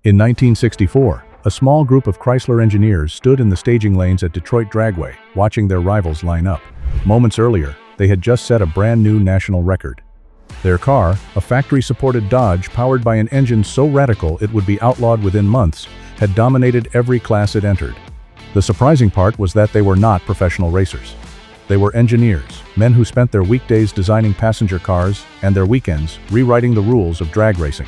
In 1964, a small group of Chrysler engineers stood in the staging lanes at Detroit Dragway, watching their rivals line up. Moments earlier, they had just set a brand new national record. Their car, a factory-supported Dodge powered by an engine so radical it would be outlawed within months, had dominated every class it entered. The surprising part was that they were not professional racers. They were engineers, men who spent their weekdays designing passenger cars and their weekends rewriting the rules of drag racing.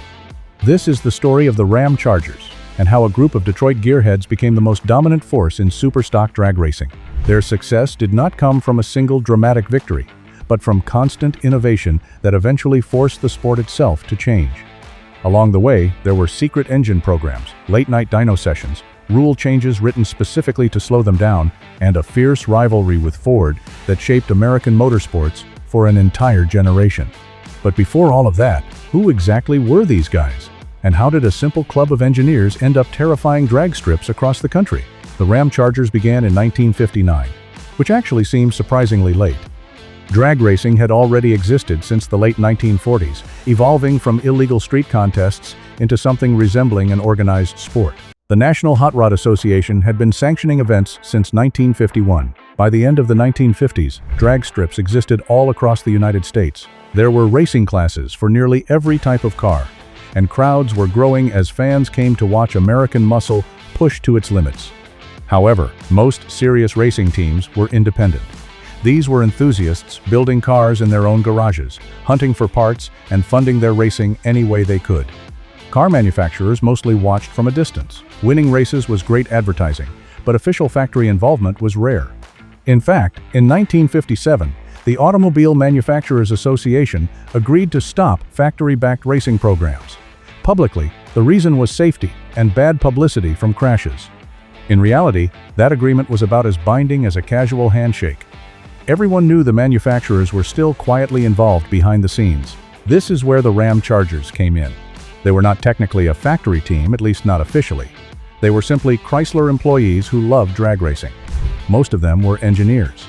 This is the story of the Ramchargers, and how a group of Detroit gearheads became the most dominant force in superstock drag racing. Their success did not come from a single dramatic victory, but from constant innovation that eventually forced the sport itself to change. Along the way, there were secret engine programs, late-night dyno sessions, rule changes written specifically to slow them down, and a fierce rivalry with Ford that shaped American motorsports for an entire generation. But before all of that, who exactly were these guys? And how did a simple club of engineers end up terrifying drag strips across the country? The Ramchargers began in 1959, which actually seems surprisingly late. Drag racing had already existed since the late 1940s, evolving from illegal street contests into something resembling an organized sport. The National Hot Rod Association had been sanctioning events since 1951. By the end of the 1950s, drag strips existed all across the United States. There were racing classes for nearly every type of car, and crowds were growing as fans came to watch American muscle push to its limits. However, most serious racing teams were independent. These were enthusiasts building cars in their own garages, hunting for parts, and funding their racing any way they could. Car manufacturers mostly watched from a distance. Winning races was great advertising, but official factory involvement was rare. In fact, in 1957, the Automobile Manufacturers Association agreed to stop factory-backed racing programs. Publicly, the reason was safety and bad publicity from crashes. In reality, that agreement was about as binding as a casual handshake. Everyone knew the manufacturers were still quietly involved behind the scenes. This is where the Ramchargers came in. They were not technically a factory team, at least not officially. They were simply Chrysler employees who loved drag racing. Most of them were engineers.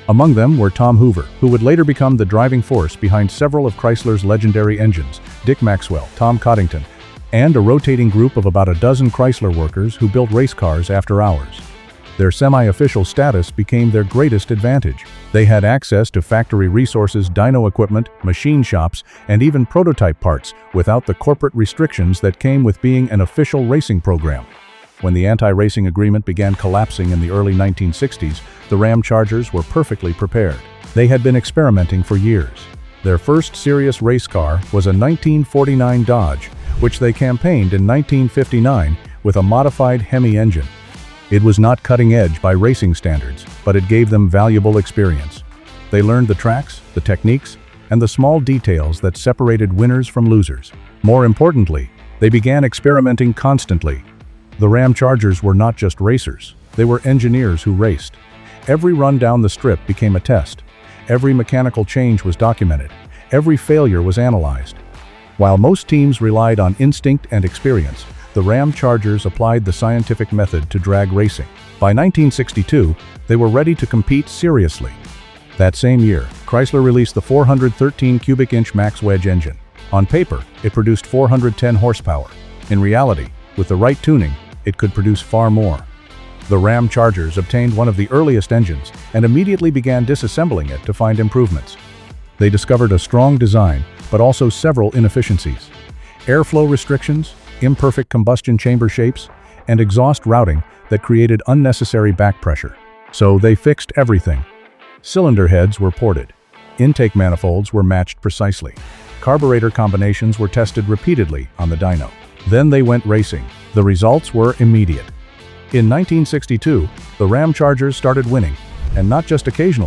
Among them were Tom Hoover, who would later become the driving force behind several of Chrysler's legendary engines, Dick Maxwell, Tom Coddington, and a rotating group of about a dozen Chrysler workers who built race cars after hours. Their semi-official status became their greatest advantage. They had access to factory resources, dyno equipment, machine shops, and even prototype parts without the corporate restrictions that came with being an official racing program. When the anti-racing agreement began collapsing in the early 1960s, the Ramchargers were perfectly prepared. They had been experimenting for years. Their first serious race car was a 1949 Dodge, which they campaigned in 1959 with a modified Hemi engine. It was not cutting-edge by racing standards, but it gave them valuable experience. They learned the tracks, the techniques, and the small details that separated winners from losers. More importantly, they began experimenting constantly. The Ramchargers were not just racers, they were engineers who raced. Every run down the strip became a test. Every mechanical change was documented. Every failure was analyzed. While most teams relied on instinct and experience, the Ramchargers applied the scientific method to drag racing. By 1962, they were ready to compete seriously. That same year, Chrysler released the 413 cubic inch max wedge engine. On paper, it produced 410 horsepower. In reality, with the right tuning, it could produce far more. The Ramchargers obtained one of the earliest engines and immediately began disassembling it to find improvements. They discovered a strong design, but also several inefficiencies. Airflow restrictions, imperfect combustion chamber shapes, and exhaust routing that created unnecessary back pressure. So they fixed everything. Cylinder heads were ported. Intake manifolds were matched precisely. Carburetor combinations were tested repeatedly on the dyno. Then they went racing. The results were immediate. In 1962, the Ramchargers started winning, and not just occasional.